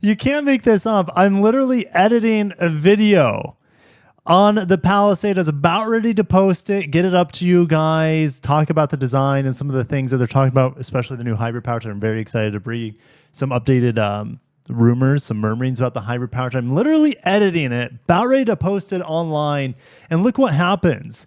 You can't make this up. I'm literally editing a video on the Palisade. I was about ready to post it, get it up to you guys, talk about the design and some of the things that they're talking about, especially the new hybrid powertrain. I'm very excited to bring some updated rumors, some murmurings about the hybrid powertrain. I'm literally editing it, about ready to post it online, and look what happens.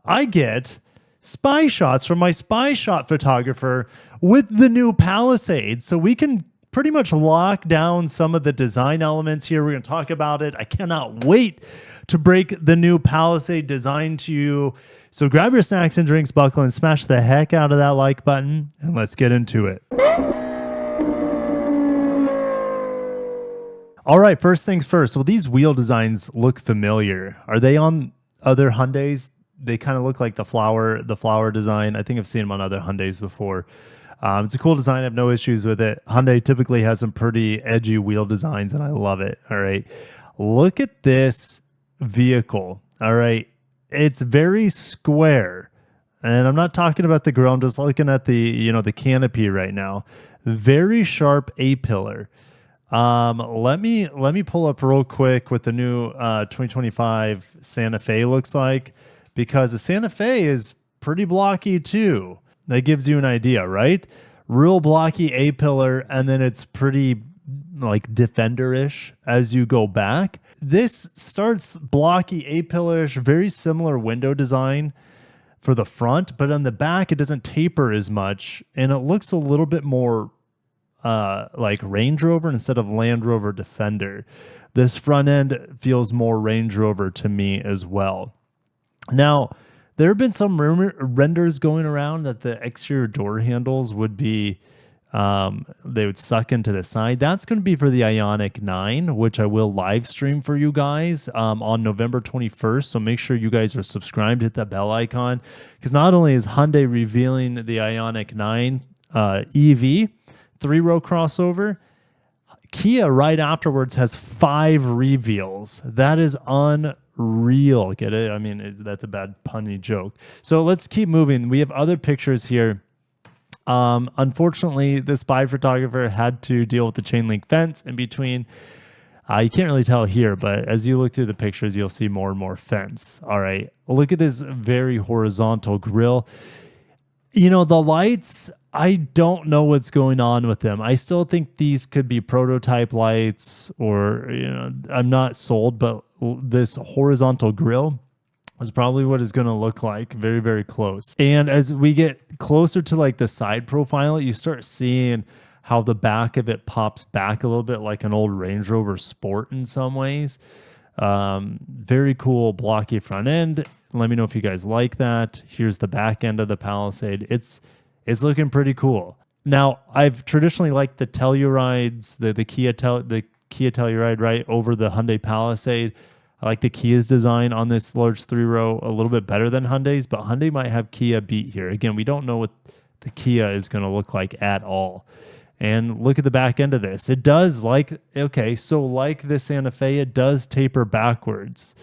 I get spy shots from my spy shot photographer with the new Palisade, so we can pretty much lock down some of the design elements here. We're going to talk about it. I cannot wait to break the new Palisade design to you. So grab your snacks and drinks, buckle, and smash the heck out of that like button, and let's get into it. All right, first things first. Well, these wheel designs look familiar. Are they on other Hyundais? They kind of look like the flower design. I think I've seen them on other Hyundais before. It's a cool design. I have no issues with it. Hyundai typically has some pretty edgy wheel designs, and I love it. All right. Look at this vehicle. All right. It's very square. And I'm not talking about the grill. I'm just looking at the canopy right now. Very sharp A-pillar. Let me pull up real quick what the new 2025 Santa Fe looks like, because the Santa Fe is pretty blocky too. That gives you an idea, right? Real blocky A-pillar, and then it's pretty like Defender-ish as you go back. This starts blocky A-pillar-ish, very similar window design for the front, but on the back it doesn't taper as much, and it looks a little bit more like Range Rover instead of Land Rover Defender. This front end feels more Range Rover to me as well. Now, there have been some renders going around that the exterior door handles would be, they would suck into the side. That's going to be for the Ioniq 9, which I will live stream for you guys on November 21st. So make sure you guys are subscribed, hit that bell icon, because not only is Hyundai revealing the Ioniq 9 EV 3-row crossover, Kia right afterwards has 5 reveals. That is unreal. Get it? I mean, that's a bad punny joke. So let's keep moving. We have other pictures here. Unfortunately, the spy photographer had to deal with the chain link fence in between. You can't really tell here, but as you look through the pictures, you'll see more and more fence. All right. Look at this very horizontal grille. You know, the lights, I don't know what's going on with them. I still think these could be prototype lights, or, I'm not sold, but this horizontal grille is probably what it's going to look like. Very, very close. And as we get closer to like the side profile, you start seeing how the back of it pops back a little bit like an old Range Rover Sport in some ways. Very cool blocky front end. Let me know if you guys like that. Here's the back end of the Palisade. It's looking pretty cool. Now, I've traditionally liked the Tellurides, the Kia Telluride, right, over the Hyundai Palisade. I like the Kia's design on this large 3-row a little bit better than Hyundai's, but Hyundai might have Kia beat here. Again, we don't know what the Kia is going to look like at all. And look at the back end of this. It does like the Santa Fe, it does taper backwards.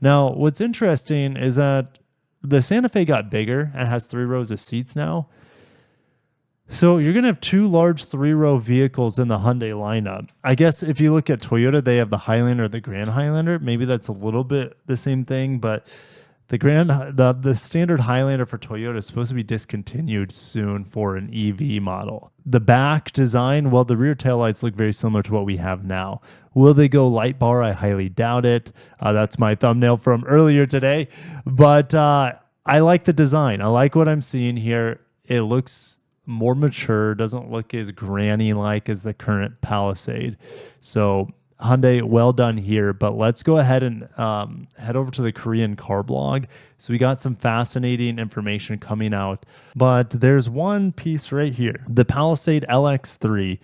Now, what's interesting is that the Santa Fe got bigger and has 3 rows of seats now. So you're going to have 2 large 3-row vehicles in the Hyundai lineup. I guess if you look at Toyota, they have the Highlander, the Grand Highlander. Maybe that's a little bit the same thing, but the standard Highlander for Toyota is supposed to be discontinued soon for an EV model. The back design, well, the rear taillights look very similar to what we have now. Will they go light bar? I highly doubt it. That's my thumbnail from earlier today. But I like the design. I like what I'm seeing here. It looks more mature, doesn't look as granny-like as the current Palisade. So Hyundai, well done here. But let's go ahead and head over to the Korean car blog. So we got some fascinating information coming out. But there's one piece right here. The Palisade LX3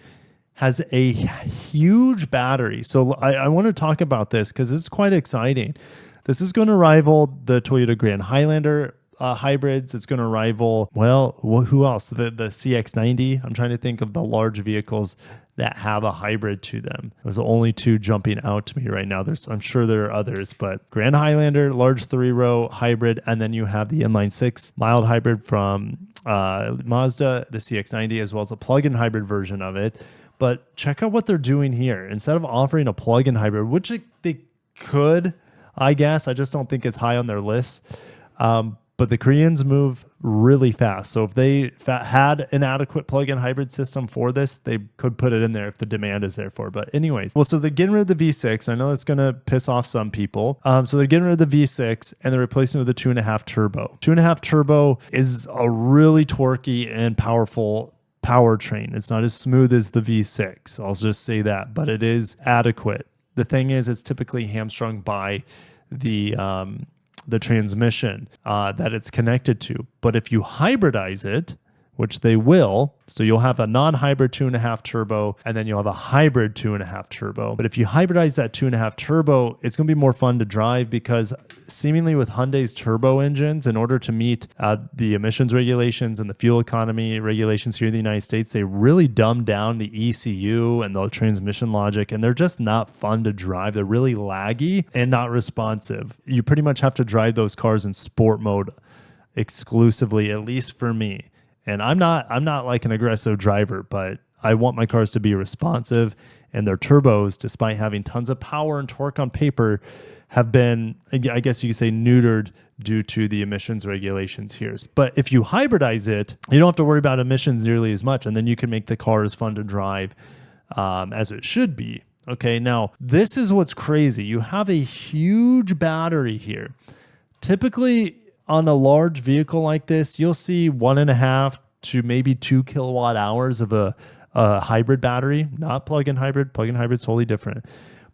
has a huge battery. So I want to talk about this because it's quite exciting. This is going to rival the Toyota Grand Highlander hybrids. It's going to rival, well, who else? The CX-90. I'm trying to think of the large vehicles that have a hybrid to them. There's only 2 jumping out to me right now. I'm sure there are others, but Grand Highlander, large 3-row hybrid, and then you have the inline-6 mild hybrid from Mazda, the CX-90, as well as a plug-in hybrid version of it. But check out what they're doing here. Instead of offering a plug-in hybrid, which they could, I guess, I just don't think it's high on their list. But the Koreans move really fast. So if they had an adequate plug-in hybrid system for this, they could put it in there if the demand is there for it. But anyways, well, so they're getting rid of the V6. I know it's going to piss off some people. So they're getting rid of the V6 and they're replacing it with a 2.5 turbo. 2.5 turbo is a really torquey and powerful powertrain. It's not as smooth as the V6. I'll just say that, but it is adequate. The thing is, it's typically hamstrung by the transmission that it's connected to. But if you hybridize it, which they will, so you'll have a non-hybrid 2.5 turbo, and then you'll have a hybrid 2.5 turbo. But if you hybridize that 2.5 turbo, it's going to be more fun to drive because seemingly with Hyundai's turbo engines, in order to meet the emissions regulations and the fuel economy regulations here in the United States, they really dumb down the ECU and the transmission logic, and they're just not fun to drive. They're really laggy and not responsive. You pretty much have to drive those cars in sport mode exclusively, at least for me. And I'm not like an aggressive driver, but I want my cars to be responsive, and their turbos, despite having tons of power and torque on paper, have been, I guess you could say, neutered due to the emissions regulations here. But if you hybridize it, you don't have to worry about emissions nearly as much, and then you can make the car as fun to drive as it should be. Okay, now this is what's crazy. You have a huge battery here. Typically, on a large vehicle like this, you'll see 1.5 to maybe 2 kilowatt hours of a hybrid battery, not plug-in hybrid. Plug-in hybrid is totally different.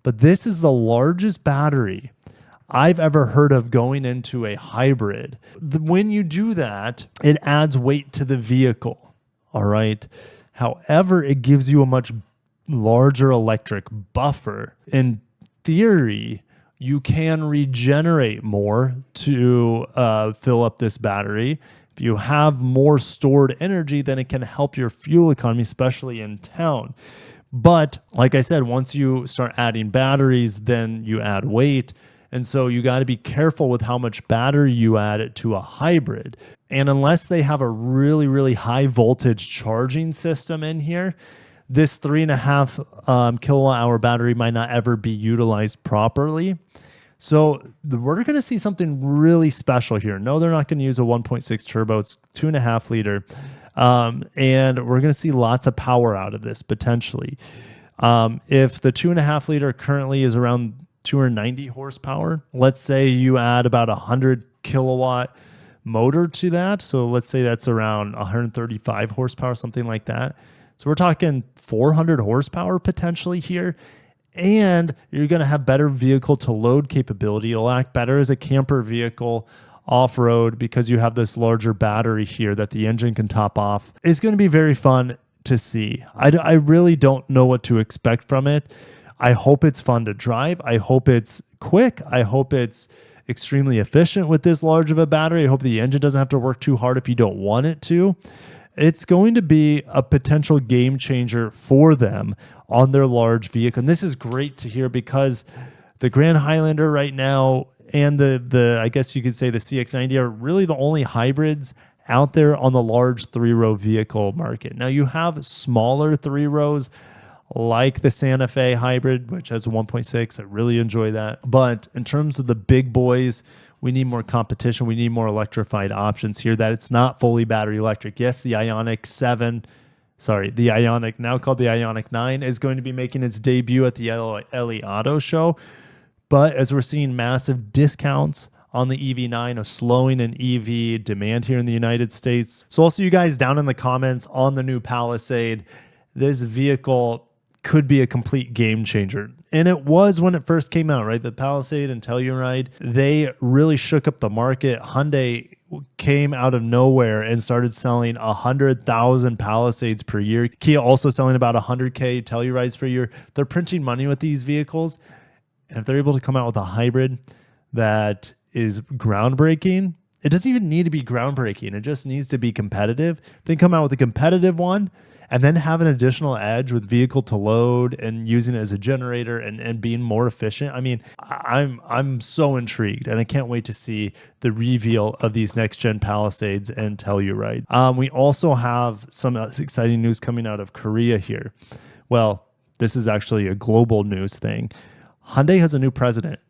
But this is the largest battery I've ever heard of going into a hybrid. When you do that, it adds weight to the vehicle. All right. However, it gives you a much larger electric buffer. In theory, you can regenerate more to fill up this battery. If you have more stored energy, then it can help your fuel economy, especially in town. But like I said, once you start adding batteries, then you add weight. And so you got to be careful with how much battery you add to a hybrid. And unless they have a really, really high voltage charging system in here, this 3.5 kilowatt hour battery might not ever be utilized properly. So we're going to see something really special here. No, they're not going to use a 1.6 turbo. It's 2.5 liter. And we're going to see lots of power out of this potentially. If the 2.5 liter currently is around 290 horsepower, let's say you add about 100 kilowatt motor to that. So let's say that's around 135 horsepower, something like that. So we're talking 400 horsepower potentially here. And you're going to have better vehicle to load capability. You'll act better as a camper vehicle off-road because you have this larger battery here that the engine can top off. It's going to be very fun to see. I really don't know what to expect from it. I hope it's fun to drive. I hope it's quick. I hope it's extremely efficient with this large of a battery. I hope the engine doesn't have to work too hard if you don't want it to. It's going to be a potential game changer for them on their large vehicle. And this is great to hear because the Grand Highlander right now and the I guess you could say the CX-90 are really the only hybrids out there on the large 3-row vehicle market. Now you have smaller 3 rows like the Santa Fe hybrid, which has a 1.6. I really enjoy that. But in terms of the big boys, we need more competition. We need more electrified options here that it's not fully battery electric. Yes, the Ioniq 7, the Ioniq, now called the Ioniq 9, is going to be making its debut at the LA Auto Show. But as we're seeing massive discounts on the EV9, a slowing in EV demand here in the United States. So I'll see you guys down in the comments on the new Palisade. This vehicle could be a complete game changer. And it was when it first came out, right? The Palisade and Telluride, they really shook up the market. Hyundai came out of nowhere and started selling 100,000 Palisades per year. Kia also selling about 100K Tellurides per year. They're printing money with these vehicles. And if they're able to come out with a hybrid that is groundbreaking, it doesn't even need to be groundbreaking. It just needs to be competitive. Then come out with a competitive one and then have an additional edge with vehicle to load and using it as a generator and being more efficient. I mean, I'm so intrigued and I can't wait to see the reveal of these next gen Palisades and Telluride. We also have some exciting news coming out of Korea here. Well, this is actually a global news thing. Hyundai has a new president,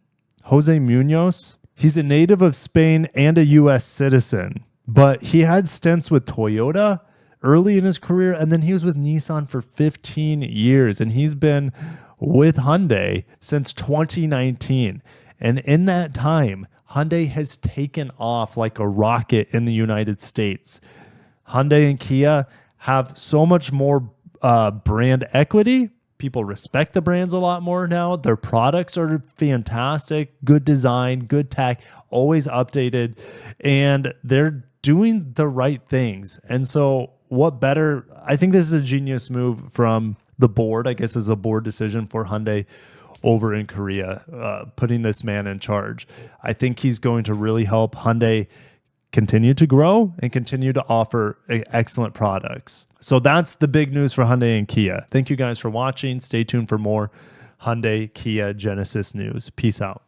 Jose Munoz. He's a native of Spain and a US citizen, but he had stints with Toyota early in his career, and then he was with Nissan for 15 years, and he's been with Hyundai since 2019. And in that time, Hyundai has taken off like a rocket in the United States. Hyundai and Kia have so much more brand equity. People respect the brands a lot more now. Their products are fantastic, good design, good tech, always updated, and they're doing the right things. And so what better? I think this is a genius move from the board. I guess is a board decision for Hyundai over in Korea, putting this man in charge. I think he's going to really help Hyundai continue to grow and continue to offer excellent products. So that's the big news for Hyundai and Kia. Thank you guys for watching. Stay tuned for more Hyundai, Kia, Genesis news. Peace out.